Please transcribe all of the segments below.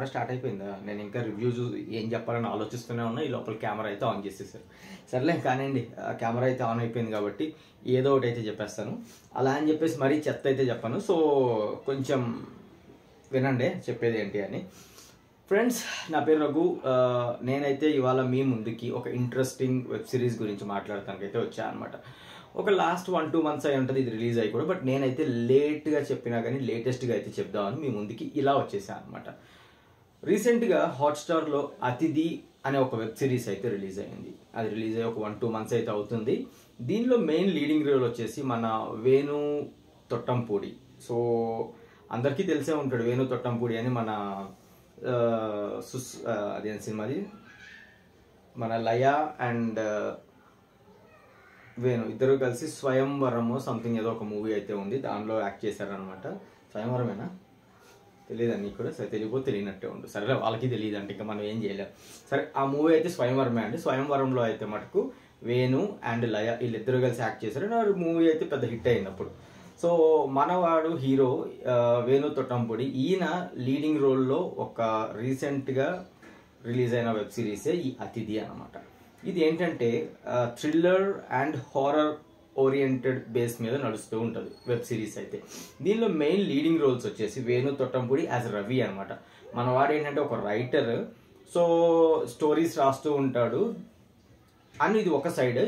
Camera start అయిపోయిందా? నేను ఇంకా రివ్యూ ఏం చెప్పాలని ఆలోచిస్తూనే ఉన్నా. ఈ లోపల కెమెరా అయితే ఆన్ చేసేసారు. సర్లే కానివ్వండి, కెమెరా అయితే ఆన్ అయిపోయింది కాబట్టి ఏదో ఒకటి అయితే చెప్పేస్తాను. అలా అని చెప్పేసి మరీ చెత్త అయితే చెప్పాను. సో కొంచెం వినండి చెప్పేది ఏంటి అని. ఫ్రెండ్స్, నా పేరు రఘు. నేనైతే ఇవాళ మీ ముందుకి ఒక ఇంట్రెస్టింగ్ వెబ్ సిరీస్ గురించి మాట్లాడటానికి అయితే వచ్చాను అనమాట. ఒక లాస్ట్ 1-2 months అయి ఉంటుంది ఇది రిలీజ్ అయ్యి కూడా. బట్ నేనైతే లేట్గా చెప్పినా కానీ లేటెస్ట్గా అయితే చెప్దామని మీ ముందుకి ఇలా వచ్చేసాను అనమాట. రీసెంట్గా హాట్స్టార్లో అతిథి అనే ఒక వెబ్ సిరీస్ అయితే రిలీజ్ అయ్యింది. అది రిలీజ్ అయ్యి ఒక 1-2 months అయితే అవుతుంది. దీనిలో మెయిన్ లీడింగ్ రోల్ వచ్చేసి మన వేణు తొట్టంపూడి. సో అందరికీ తెలిసే ఉంటాడు వేణు తొట్టంపూడి అని. మన అదేం సినిమాది, మన లయ అండ్ వేణు ఇద్దరు కలిసి స్వయంవరము సంథింగ్ ఏదో ఒక మూవీ అయితే ఉంది, దానిలో యాక్ట్ చేశారనమాట. స్వయంవరమేనా తెలియదు నీకు కూడా? సరే తెలియకపోతే తెలియనట్టే ఉండు. సరే వాళ్ళకి తెలియదు అంటే ఇంకా మనం ఏం చేయలేం. సరే ఆ మూవీ అయితే స్వయంవరమే అండి. స్వయంవరంలో అయితే మటుకు వేణు అండ్ లయ వీళ్ళిద్దరు కలిసి యాక్ట్ చేశారు. ఆ మూవీ అయితే పెద్ద హిట్ అయింది అప్పుడు. సో మనవాడు హీరో వేణు తొట్టంపూడి. ఈయన లీడింగ్ రోల్లో ఒక రీసెంట్గా రిలీజ్ అయిన వెబ్ సిరీసే ఈ అతిథి అనమాట. ఇది ఏంటంటే thriller and horror oriented base మీద నడుస్తూ ఉంటుంది వెబ్ సిరీస్ అయితే. దీనిలో మెయిన్ లీడింగ్ రోల్స్ వచ్చేసి వేణు తొట్టంపూడి యాజ్ రవి అనమాట. మనవాడు ఏంటంటే ఒక రైటర్. సో స్టోరీస్ రాస్తూ ఉంటాడు అని ఇది ఒక సైడ్.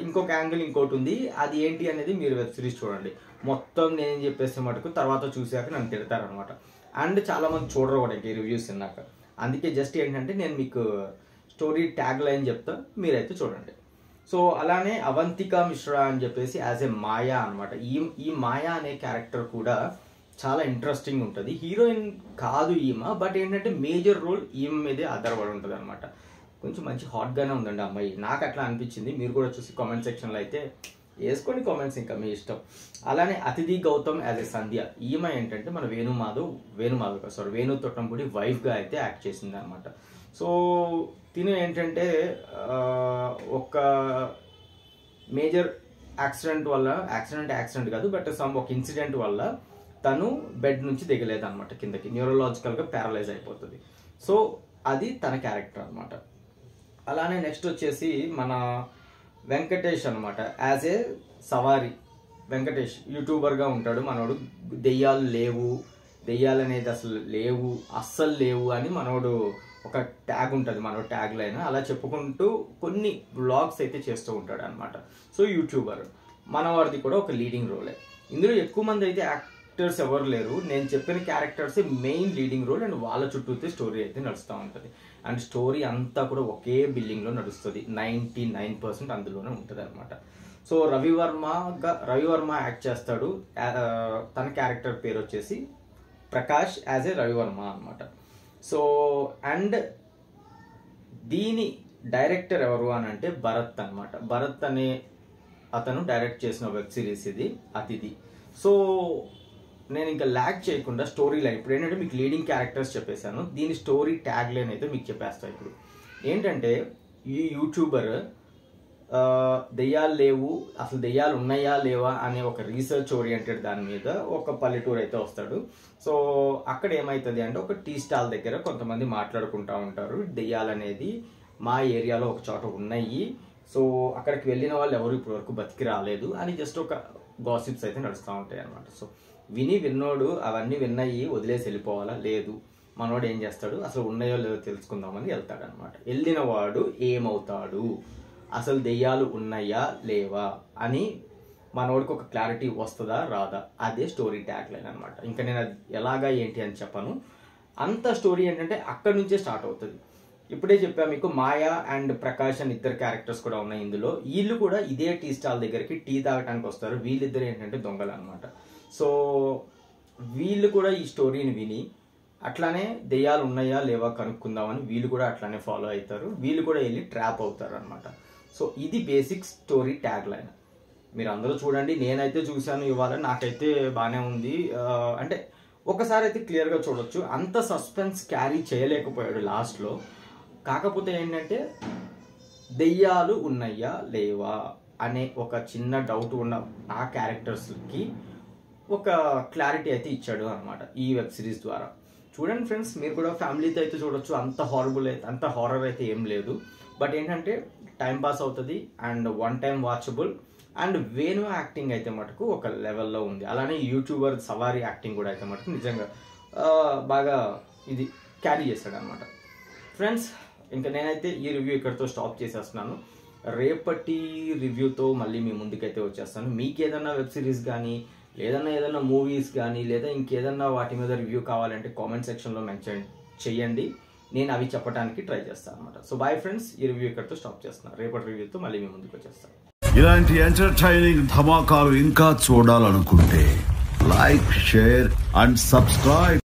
ఇంకొక యాంగిల్ ఇంకోటి ఉంది. అది ఏంటి అనేది మీరు వెబ్ సిరీస్ చూడండి. మొత్తం నేను చెప్పేస్తే మటుకు తర్వాత చూసాక నన్ను తిడతారనమాట. అండ్ చాలామంది చూడరు కూడా ఇంక రివ్యూస్ విన్నాక. అందుకే జస్ట్ ఏంటంటే నేను మీకు స్టోరీ ట్యాగ్ లైన్ చెప్తా, మీరైతే చూడండి. సో అలానే అవంతిక మిశ్రా అని చెప్పేసి యాజ్ ఏ మాయా అనమాట. ఈ మాయా అనే క్యారెక్టర్ కూడా చాలా ఇంట్రెస్టింగ్ ఉంటుంది. హీరోయిన్ కాదు ఈమె, బట్ ఏంటంటే మేజర్ రోల్ ఈమె మీదే ఆధారపడి ఉంటుంది అనమాట. కొంచెం మంచి హాట్గానే ఉందండి అమ్మాయి, నాకు అట్లా అనిపించింది. మీరు కూడా చూసి కామెంట్ సెక్షన్లో అయితే వేసుకోండి కామెంట్స్, ఇంకా మీ ఇష్టం. అలానే అతిథి గౌతమ్ యాజ్ ఏ సంధ్య. ఈమె ఏంటంటే మన వేణు తొట్టంపూడి వైఫ్గా అయితే యాక్ట్ చేసింది అనమాట. సో తిను ఏంటంటే ఒక మేజర్ యాక్సిడెంట్ కాదు, బట్ ఒక ఇన్సిడెంట్ వల్ల తను బెడ్ నుంచి దిగలేదన్నమాట కిందకి. న్యూరలాజికల్గా ప్యారలైజ్ అయిపోతుంది. సో అది తన క్యారెక్టర్ అనమాట. అలానే నెక్స్ట్ వచ్చేసి మన వెంకటేష్ అనమాట యాజ్ ఏ సవారి. వెంకటేష్ యూట్యూబర్గా ఉంటాడు. మనోడు దెయ్యాలు అనేది అస్సలు లేవు అని మనోడు ఒక ట్యాగ్ ఉంటుంది, మనోడు ట్యాగ్ లైన్. అలా చెప్పుకుంటూ కొన్ని వ్లాగ్స్ అయితే చేస్తూ ఉంటాడు అనమాట. So YouTuber. మనవాడిది కూడా ఒక లీడింగ్ రోలే. ఇందులో ఎక్కువ మంది అయితే యాక్టర్స్ ఎవరు లేరు. నేను చెప్పిన క్యారెక్టర్సే మెయిన్ లీడింగ్ రోల్. అండ్ వాళ్ళ చుట్టూతే స్టోరీ అయితే నడుస్తూ ఉంటుంది. అండ్ స్టోరీ అంతా కూడా ఒకే బిల్డింగ్లో నడుస్తుంది. 99% అందులోనే ఉంటుంది అనమాట. సో రవివర్మ యాక్ట్ చేస్తాడు. తన క్యారెక్టర్ పేరు వచ్చేసి ప్రకాష్ యాజ్ ఏ రవివర్మ అనమాట. సో అండ్ దీని డైరెక్టర్ ఎవరు అని అంటే భరత్ అనమాట. భరత్ అనే అతను డైరెక్ట్ చేసిన వెబ్ సిరీస్ ఇది అతిథి. సో నేను ఇంకా ల్యాగ్ చేయకుండా స్టోరీ లైన్, ఇప్పుడు ఏంటంటే మీకు లీడింగ్ క్యారెక్టర్స్ చెప్పేశాను, దీని స్టోరీ ట్యాగ్ లైన్ అయితే మీకు చెప్పేస్తాను. ఇప్పుడు ఏంటంటే ఈ యూట్యూబర్ దెయ్యాలు లేవు, అసలు దెయ్యాలు ఉన్నాయా లేవా అనే ఒక రీసెర్చ్ ఓరియంటెడ్ దాని మీద ఒక పల్లెటూరు అయితే వస్తాడు. సో అక్కడ ఏమవుతుంది అంటే ఒక టీ స్టాల్ దగ్గర కొంతమంది మాట్లాడుకుంటూ ఉంటారు, దెయ్యాలు అనేది మా ఏరియాలో ఒక చోట ఉన్నాయి, సో అక్కడికి వెళ్ళిన వాళ్ళు ఎవరు ఇప్పటి వరకు బతికి రాలేదు అని జస్ట్ ఒక గాసిప్స్ అయితే నడుస్తూ ఉంటాయి అనమాట. సో విన్నోడు అవన్నీ విన్నాయి వదిలేసి వెళ్ళిపోవాలా? లేదు, మనోడు ఏం చేస్తాడు, అసలు ఉన్నాయో లేదో తెలుసుకుందామని వెళ్తాడు అనమాట. వెళ్ళిన వాడు ఏమవుతాడు, అసలు దెయ్యాలు ఉన్నాయా లేవా అని మనోడికి ఒక క్లారిటీ వస్తుందా రాదా, అదే స్టోరీ ట్యాగ్ లైన్ అనమాట. ఇంకా నేను అది ఎలాగా ఏంటి అని చెప్పను. అంత స్టోరీ ఏంటంటే అక్కడి నుంచే స్టార్ట్ అవుతుంది. ఇప్పుడే చెప్పా మీకు మాయా అండ్ ప్రకాష్ అని ఇద్దరు క్యారెక్టర్స్ కూడా ఉన్నాయి ఇందులో. వీళ్ళు కూడా ఇదే టీ స్టాల్ దగ్గరికి టీ తాగడానికి వస్తారు. వీళ్ళిద్దరు ఏంటంటే దొంగలు అనమాట. సో వీళ్ళు కూడా ఈ స్టోరీని విని అట్లానే దెయ్యాలు ఉన్నాయా లేవా కనుక్కుందామని వీళ్ళు కూడా అట్లానే ఫాలో అవుతారు. వీళ్ళు కూడా వెళ్ళి ట్రాప్ అవుతారు అనమాట. సో ఇది బేసిక్ స్టోరీ ట్యాగ్ లైన్. మీరు అందరూ చూడండి, నేనైతే చూశాను ఇవాళ, నాకైతే బాగానే ఉంది. అంటే ఒకసారి అయితే క్లియర్గా చూడొచ్చు. అంత సస్పెన్స్ క్యారీ చేయలేకపోయాడు లాస్ట్లో. కాకపోతే ఏంటంటే దెయ్యాలు ఉన్నాయా లేవా అనే ఒక చిన్న డౌట్ ఉన్న ఆ క్యారెక్టర్స్కి ఒక క్లారిటీ అయితే ఇచ్చాడు అనమాట ఈ వెబ్ సిరీస్ ద్వారా. చూడండి ఫ్రెండ్స్, మీరు కూడా ఫ్యామిలీతో అయితే చూడొచ్చు. అంత హారర్ అయితే ఏం లేదు. బట్ ఏంటంటే టైం పాస్ అవుతుంది and one time watchable. And Venu acting అయితే మటుకు ఒక లెవెల్లో ఉంది. అలానే యూట్యూబర్ సవారీ యాక్టింగ్ కూడా అయితే మటుకు నిజంగా బాగా ఇది క్యారీ చేశాడు అనమాట. ఫ్రెండ్స్, ఇంకా నేనైతే ఈ రివ్యూ ఇక్కడితో స్టాప్ చేసేస్తున్నాను. రేపటి రివ్యూతో మళ్ళీ మీ ముందుకైతే వచ్చేస్తాను. మీకు ఏదైనా వెబ్ సిరీస్ కానీ ఏదైనా మూవీస్ కానీ లేదా ఇంకేదన్నా వాటి మీద రివ్యూ కావాలంటే కామెంట్ సెక్షన్లో మెన్షన్ చేయండి. నేను అవి చెప్పడానికి ట్రై చేస్తాను అనమాట. సో బాయ్ ఫ్రెండ్స్, ఈ రివ్యూ ఇక్కడితో స్టాప్ చేస్తున్నాను. రేపటి రివ్యూతో మళ్ళీ మీ ముందుకు వచ్చేస్తాను. ఇలాంటి ఎంటర్టైనింగ్ ధమాకాలు ఇంకా చూడాలనుకుంటే లైక్, షేర్ అండ్ సబ్స్క్రైబ్.